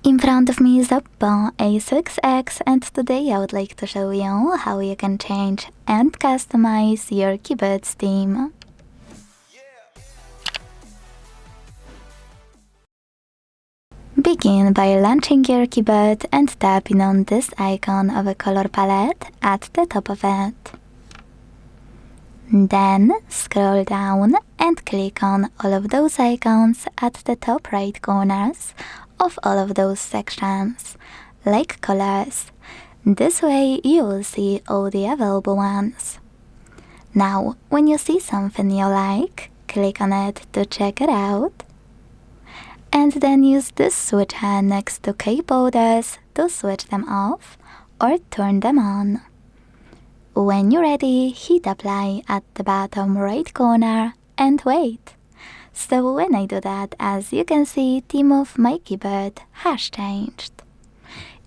In front of me is OPPO A6x, and today I would like to show you how you can change and customize your keyboard's theme. Begin by launching your keyboard and tapping on this icon of a color palette at the top of it. Then scroll down and click on all of those icons at the top right corners of all of those sections, like colors. This way you will see all the available ones. Now, when you see something you like, click on it to check it out. And then use this switcher next to keyboards to switch them off or turn them on. When you're ready, hit apply at the bottom right corner and wait. So when I do that, as you can see, theme of my keyboard has changed.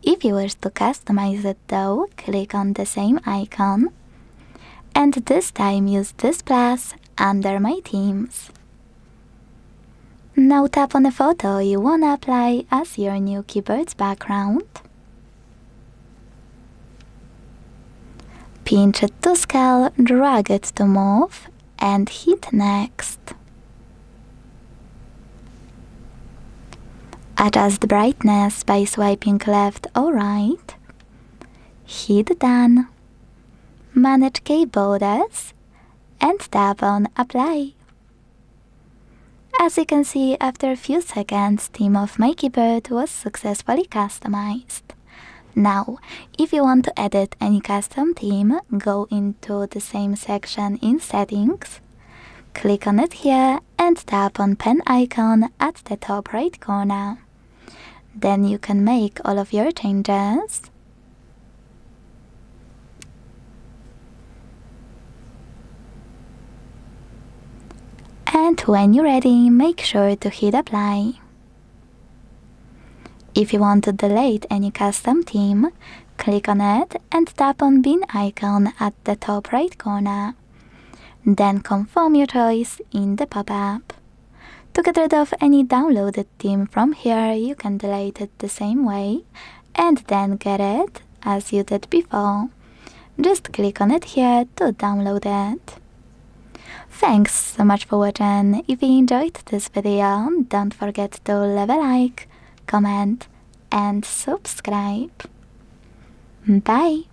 If you wish to customize it though, click on the same icon and this time use this plus under my themes. Now tap on the photo you wanna apply as your new keyboard's background. Pinch it to scale, drag it to move, and hit next. Adjust the brightness by swiping left or right. Hit done. Manage keyboards and tap on apply. As you can see, after a few seconds, theme of my keyboard was successfully customized. Now, if you want to edit any custom theme, go into the same section in settings, click on it here and tap on pen icon at the top right corner. Then you can make all of your changes. And when you're ready, make sure to hit apply. If you want to delete any custom theme, click on it and tap on bin icon at the top right corner. Then confirm your choice in the pop-up. To get rid of any downloaded theme from here, you can delete it the same way and then get it as you did before. Just click on it here to download it. Thanks so much for watching. If you enjoyed this video, don't forget to leave a like, comment and subscribe. Bye!